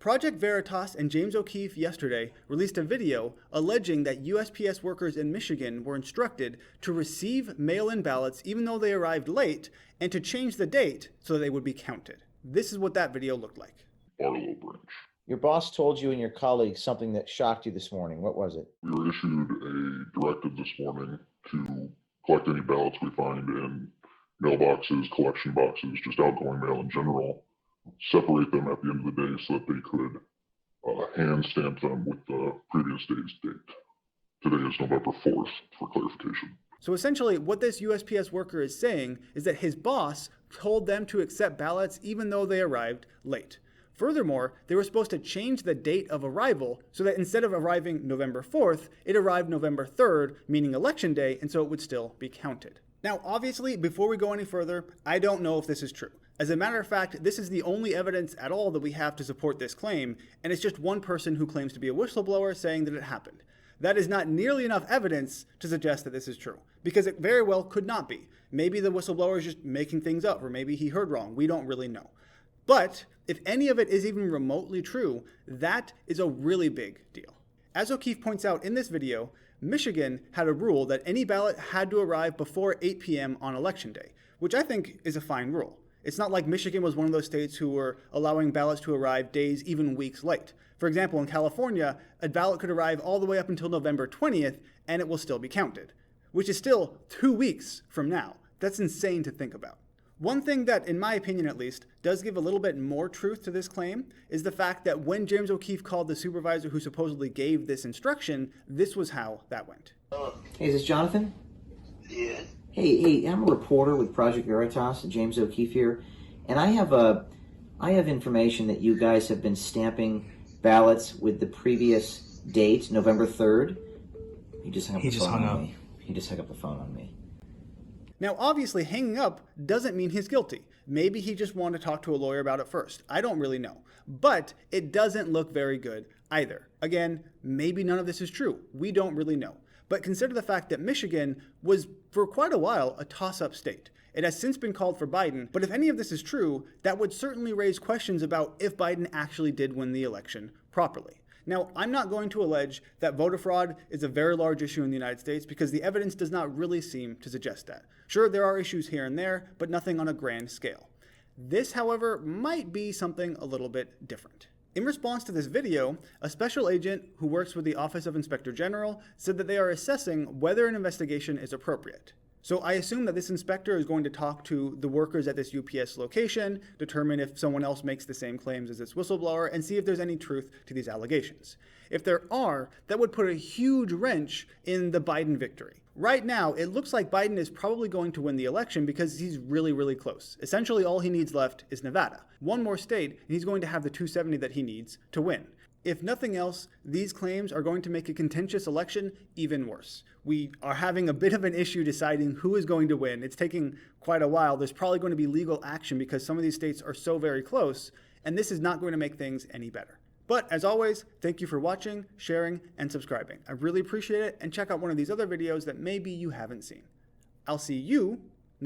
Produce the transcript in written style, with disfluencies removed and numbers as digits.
Project Veritas and James O'Keefe yesterday released a video alleging that USPS workers in Michigan were instructed to receive mail-in ballots even though they arrived late and to change the date so they would be counted. This is what that video looked like. Barlow branch. Your boss told you and your colleagues something that shocked you this morning. What was it? We were issued a directive this morning to collect any ballots we find in mailboxes, collection boxes, just outgoing mail in general, separate them at the end of the day so that they could hand stamp them with the previous day's date. Today is November 4th, for clarification. So essentially what this USPS worker is saying is that his boss told them to accept ballots even though they arrived late. Furthermore, they were supposed to change the date of arrival so that instead of arriving November 4th, it arrived November 3rd, meaning election day, and so it would still be counted. Now, obviously, before we go any further, I don't know if this is true. As a matter of fact, this is the only evidence at all that we have to support this claim, and it's just one person who claims to be a whistleblower saying that it happened. That is not nearly enough evidence to suggest that this is true, because it very well could not be. Maybe the whistleblower is just making things up, or maybe he heard wrong. We don't really know. But if any of it is even remotely true, that is a really big deal. As O'Keefe points out in this video, Michigan had a rule that any ballot had to arrive before 8 p.m. on election day, which I think is a fine rule. It's not like Michigan was one of those states who were allowing ballots to arrive days, even weeks late. For example, in California, a ballot could arrive all the way up until November 20th, and it will still be counted, which is still 2 weeks from now. That's insane to think about. One thing that, in my opinion at least, does give a little bit more truth to this claim is the fact that when James O'Keefe called the supervisor who supposedly gave this instruction, this was how that went. Hey, is this Jonathan? Yes. Hey, I'm a reporter with Project Veritas, James O'Keefe here, and I have information that you guys have been stamping ballots with the previous date, November 3rd. He just hung up the phone on me. He just hung up the phone on me. Now, obviously, hanging up doesn't mean he's guilty. Maybe he just wanted to talk to a lawyer about it first. I don't really know. But it doesn't look very good either. Again, maybe none of this is true. We don't really know. But consider the fact that Michigan was, for quite a while, a toss-up state. It has since been called for Biden, but if any of this is true, that would certainly raise questions about if Biden actually did win the election properly. Now, I'm not going to allege that voter fraud is a very large issue in the United States because the evidence does not really seem to suggest that. Sure, there are issues here and there, but nothing on a grand scale. This, however, might be something a little bit different. In response to this video, a special agent who works with the Office of Inspector General said that they are assessing whether an investigation is appropriate. So I assume that this inspector is going to talk to the workers at this UPS location, determine if someone else makes the same claims as this whistleblower, and see if there's any truth to these allegations. If there are, that would put a huge wrench in the Biden victory. Right now, it looks like Biden is probably going to win the election because he's really, really close. Essentially, all he needs left is Nevada. One more state, and he's going to have the 270 that he needs to win. If nothing else, these claims are going to make a contentious election even worse. We are having a bit of an issue deciding who is going to win. It's taking quite a while. There's probably going to be legal action because some of these states are so very close, and this is not going to make things any better. But as always, thank you for watching, sharing, and subscribing. I really appreciate it, and check out one of these other videos that maybe you haven't seen. I'll see you